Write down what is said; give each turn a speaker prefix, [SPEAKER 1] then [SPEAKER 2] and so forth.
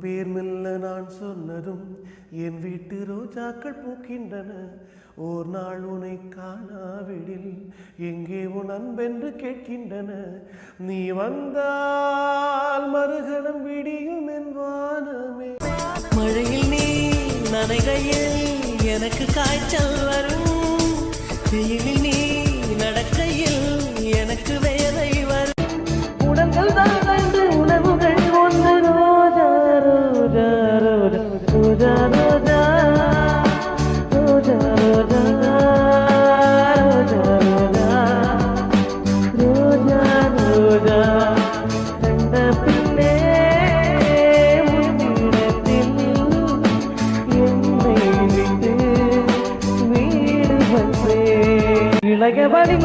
[SPEAKER 1] பேர் மெல்ல நான் சொன்னதும் என் வீட்டு ரோஜாக்கள் பூக்கின்றன. ஓர் நாள் உனை காணாவிடில் எங்கே உன் அன்பென்று கேட்கின்றன. நீ வந்தால் மறுகணம் விடியும் என் வானமே.
[SPEAKER 2] மழையில் நீ நனைகையில் எனக்கு காய்ச்சல் வரும். வெயிலில் நீ நடக்கையில் எனக்கு வேலை வரும். உடல்கள் தான் ரெண்டு உணவுகள் ஒன்று. ரோஜா ரோஜா ரோஜா ரோஜா ரோஜா ரோஜா ரோஜா ரோஜா ரோஜா ரோஜா கண்ட பின்னே முன்னிடத்தில் என்னை விட்டு வீடு வந்தே. இளையவழி